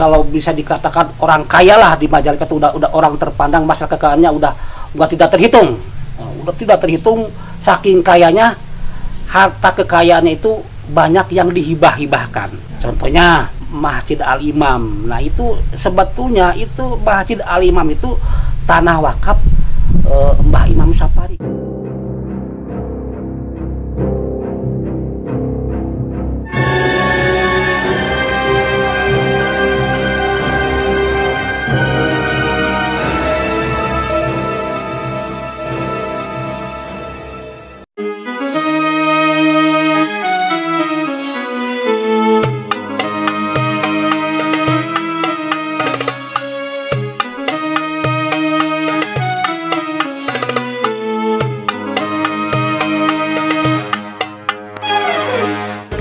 kalau bisa dikatakan orang kaya lah di Majalengka itu, udah orang terpandang, masalah kekayaannya udah tidak terhitung. Udah tidak terhitung, saking kayanya, harta kekayaannya itu banyak yang dihibah-hibahkan. Contohnya Masjid Al-Imam. Nah itu sebetulnya itu Masjid Al-Imam itu tanah wakaf Mbah Imam Sapari.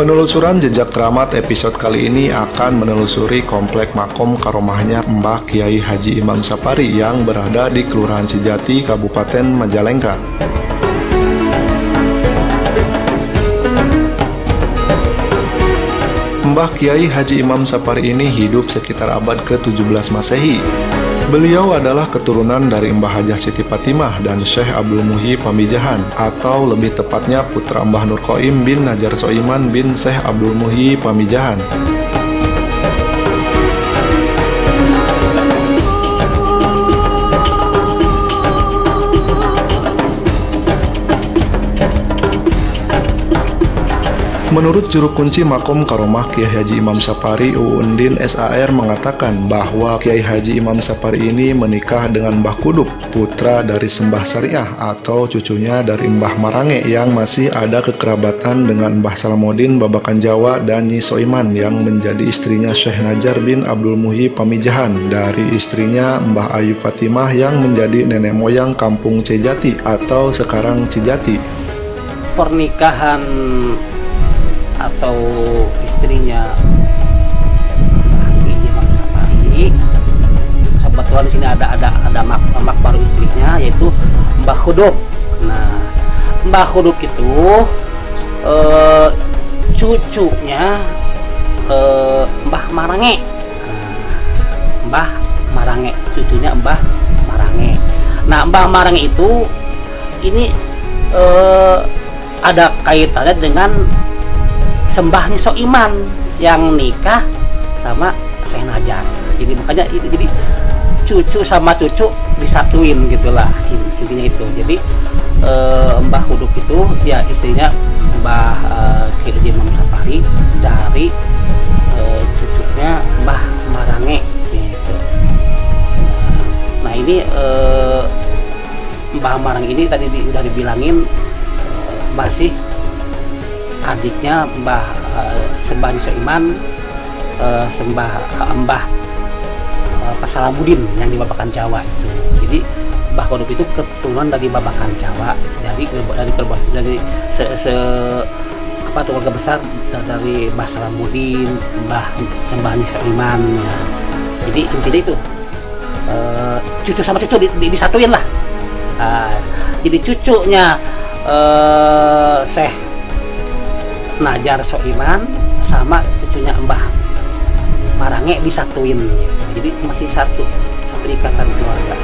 Penelusuran jejak keramat episode kali ini akan menelusuri komplek makom karomahnya Mbah Kiai Haji Imam Sapari yang berada di Kelurahan Cijati, Kabupaten Majalengka. Mbah Kiai Haji Imam Sapari ini hidup sekitar abad ke-17 Masehi. Beliau adalah keturunan dari Mbah Hajah Siti Fatimah dan Syekh Abdul Muhyi Pamijahan, atau lebih tepatnya putra Mbah Nur Qoim bin Najar Soiman bin Syekh Abdul Muhyi Pamijahan. Menurut juru kunci makom karomah Kiai Haji Imam Sapari, Uundin SAR mengatakan bahwa Kiai Haji Imam Sapari ini menikah dengan Mbah Kuduk, putra dari Sembah Syariah atau cucunya dari Mbah Marange yang masih ada kekerabatan dengan Mbah Salamuddin Babakan Jawa dan Nyi Soiman yang menjadi istrinya Syekh Najar bin Abdul Muhyi Pamijahan dari istrinya Mbah Ayu Fatimah yang menjadi nenek moyang kampung Cijati atau sekarang Cijati. Pernikahan atau istrinya Imam Sapari, kebetulan di sini ada mak baru istrinya yaitu Mbah Kuduk. Nah, Mbah Kuduk itu cucunya Mbah Marange. Mbah Marange, cucunya Mbah Marange. Nah, Mbah Marange itu ini ada kaitannya dengan Sembah Nyi Soiman yang nikah sama Syekh Najar. Jadi makanya jadi cucu sama cucu disatuin gitulah, intinya itu. Jadi Mbah Kuduk itu ya istrinya Mbah Kiai Haji Imam Sapari dari cucunya Mbah Marange gitu. Nah ini Mbah Marange ini tadi udah dibilangin masih adiknya Mbah Sembah Nyi Soiman, Mbah Salamuddin yang di Babakan Jawa itu. Jadi Mbah Kuduk itu keturunan dari Babakan Jawa, dari keluarga besar dari Mbah Salamuddin, Mbah Sembah Nyi Soiman. Ya. Jadi intinya itu cucu sama cucu disatuin lah. Jadi cucunya Syekh Najar Soiman sama cucunya Mbah Marange disatuin gitu. Jadi masih satu ikatan keluarga.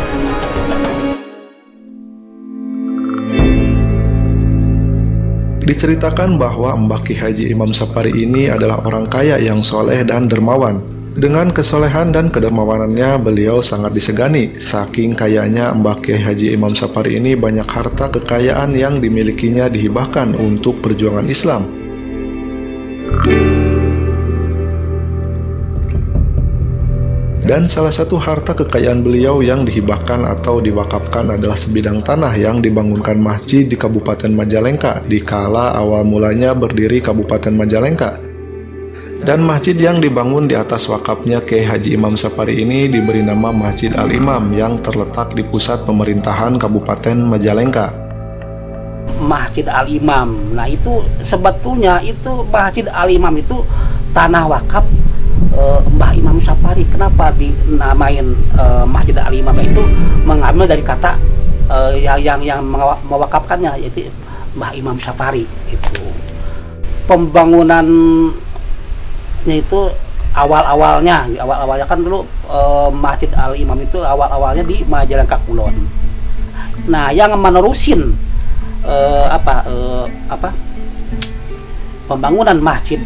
Diceritakan bahwa Mbah Kiai Haji Imam Sapari ini adalah orang kaya yang soleh dan dermawan. Dengan kesolehan dan kedermawanannya, beliau sangat disegani. Saking kayanya Mbah Kiai Haji Imam Sapari ini, banyak harta kekayaan yang dimilikinya dihibahkan untuk perjuangan Islam. Dan salah satu harta kekayaan beliau yang dihibahkan atau diwakafkan adalah sebidang tanah yang dibangunkan masjid di Kabupaten Majalengka di kala awal mulanya berdiri Kabupaten Majalengka. Dan masjid yang dibangun di atas wakafnya Kiai Haji Imam Sapari ini diberi nama Masjid Al-Imam yang terletak di pusat pemerintahan Kabupaten Majalengka. Masjid Al-Imam. Nah itu sebetulnya itu Masjid Al-Imam itu tanah wakaf Mbah Imam Sapari. Kenapa dinamain Masjid Al-Imam itu mengambil dari kata yang mewakafkannya yaitu Mbah Imam Sapari itu. Pembangunannya itu awal-awalnya kan dulu Masjid Al Imam itu awal-awalnya di Majalengka Kulon. Nah, yang menerusin pembangunan Masjid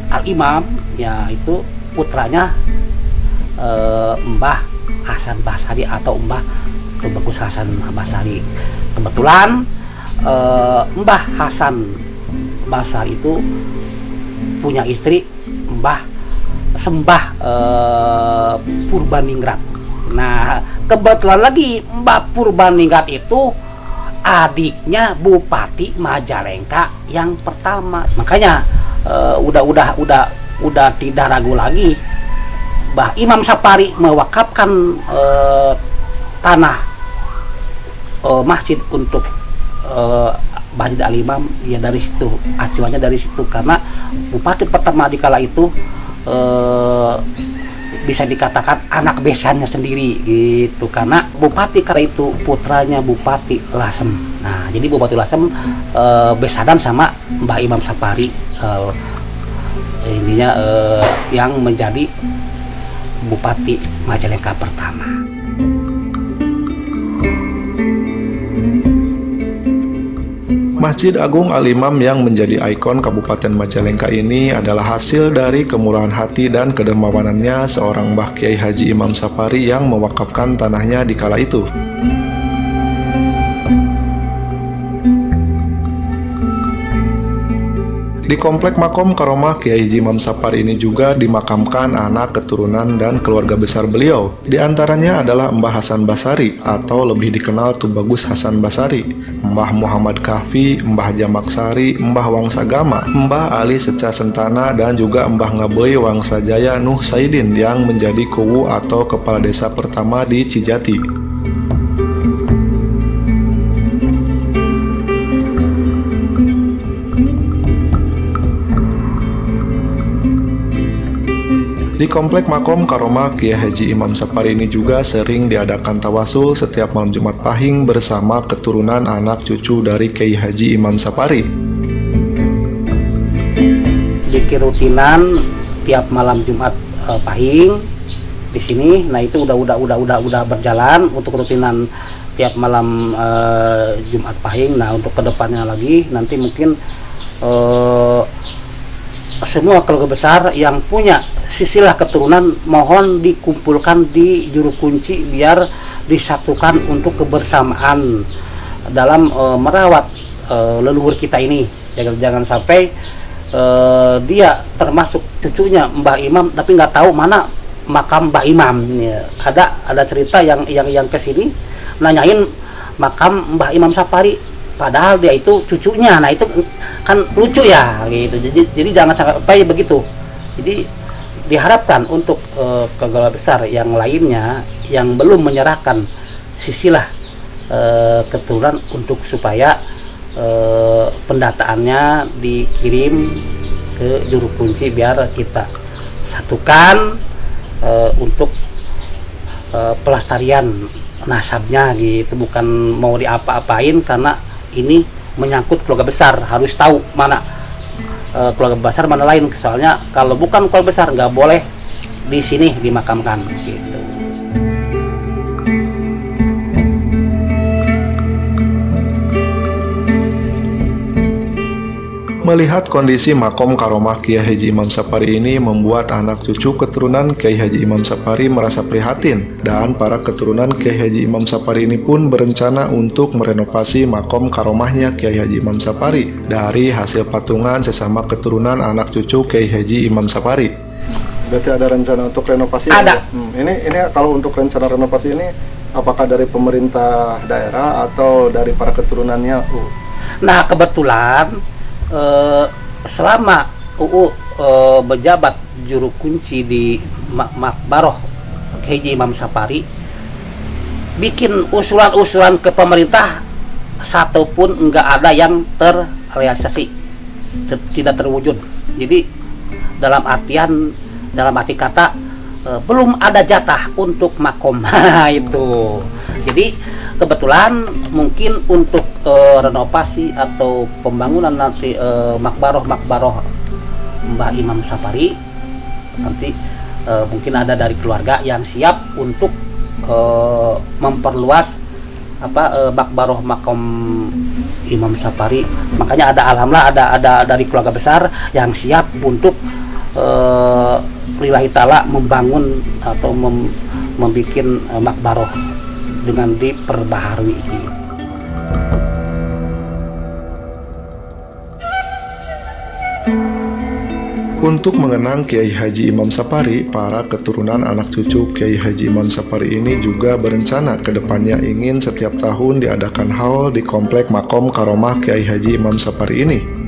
Al Imam yaitu putranya Mbah Hasan Basari atau Mbah Tubagus Hasan Basari. Kebetulan Mbah Hasan Basari itu punya istri Mbah Sembah Purbaningrat. Nah, kebetulan lagi Mbah Purbaningrat itu adiknya Bupati Majalengka yang pertama. Makanya udah tidak ragu lagi Mbah Imam Sapari mewakafkan tanah masjid untuk Masjid Al Imam. Ya dari situ, acuannya dari situ, karena bupati pertama di kala itu bisa dikatakan anak besannya sendiri gitu, karena bupati kala itu putranya Bupati Lasem. Nah, jadi Bupati Lasem besadan sama Mbah Imam Sapari, intinya yang menjadi Bupati Majalengka pertama. Masjid Agung Al Imam yang menjadi ikon Kabupaten Majalengka ini adalah hasil dari kemurahan hati dan kedermawanannya seorang Mbah Kiai Haji Imam Sapari yang mewakafkan tanahnya di kala itu. Di komplek makom Karomah Kiai Haji Imam Sapari ini juga dimakamkan anak keturunan dan keluarga besar beliau. Di antaranya adalah Mbah Hasan Basari atau lebih dikenal Tubagus Hasan Basari, Mbah Muhammad Kahfi, Mbah Jamak Sari, Mbah Wangsagama, Mbah Ali Seca Sentana, dan juga Mbah Ngabei Wangsajaya Nuh Saidin yang menjadi kuwu atau kepala desa pertama di Cijati. Di komplek makom Karomah Kiai Haji Imam Sapari ini juga sering diadakan tawasul setiap malam Jumat Pahing bersama keturunan anak cucu dari Kiai Haji Imam Sapari. Bikin rutinan tiap malam Jumat Pahing di sini. Nah, itu udah berjalan untuk rutinan tiap malam Jumat Pahing. Nah, untuk kedepannya lagi nanti mungkin semua keluarga besar yang punya silsilah keturunan mohon dikumpulkan di juru kunci biar disatukan untuk kebersamaan dalam merawat leluhur kita ini. Jangan sampai dia termasuk cucunya Mbah Imam tapi nggak tahu mana makam Mbah Imam. Ya, ada cerita yang kesini nanyain makam Mbah Imam Sapari, padahal dia itu cucunya. Nah, itu kan lucu ya gitu. Jadi jangan sampai begitu. Jadi diharapkan untuk keluarga besar yang lainnya yang belum menyerahkan silsilah keturunan untuk supaya pendataannya dikirim ke juru kunci biar kita satukan untuk pelestarian nasabnya gitu. Bukan mau diapa-apain, karena ini menyangkut keluarga besar, harus tahu mana keluarga besar mana lain. Soalnya kalau bukan keluarga besar nggak boleh di sini dimakamkan gitu. Melihat kondisi makom Karomah Kiai Haji Imam Sapari ini membuat anak cucu keturunan Kiai Haji Imam Sapari merasa prihatin, dan para keturunan Kiai Haji Imam Sapari ini pun berencana untuk merenovasi makom Karomahnya Kiai Haji Imam Sapari dari hasil patungan sesama keturunan anak cucu Kiai Haji Imam Sapari. Berarti ada rencana untuk renovasi? Ada. Ini kalau untuk rencana renovasi ini apakah dari pemerintah daerah atau dari para keturunannya? Nah, kebetulan selama menjabat juru kunci di Makbaroh Haji Imam Sapari, bikin usulan-usulan ke pemerintah, satu pun nggak ada yang terrealisasi, tidak terwujud. Jadi dalam arti kata belum ada jatah untuk makom. Itu jadi kebetulan mungkin untuk renovasi atau pembangunan nanti makbaroh Mbah Imam Sapari nanti mungkin ada dari keluarga yang siap untuk memperluas makbaroh makom Imam Sapari. Makanya alhamdulillah ada dari keluarga besar yang siap untuk lillahi ta'ala membangun atau membuat makbaroh dengan diperbaharui ini. Untuk mengenang Kiai Haji Imam Sapari, para keturunan anak cucu Kiai Haji Imam Sapari ini juga berencana ke depannya ingin setiap tahun diadakan haul di komplek Makom Karomah Kiai Haji Imam Sapari ini.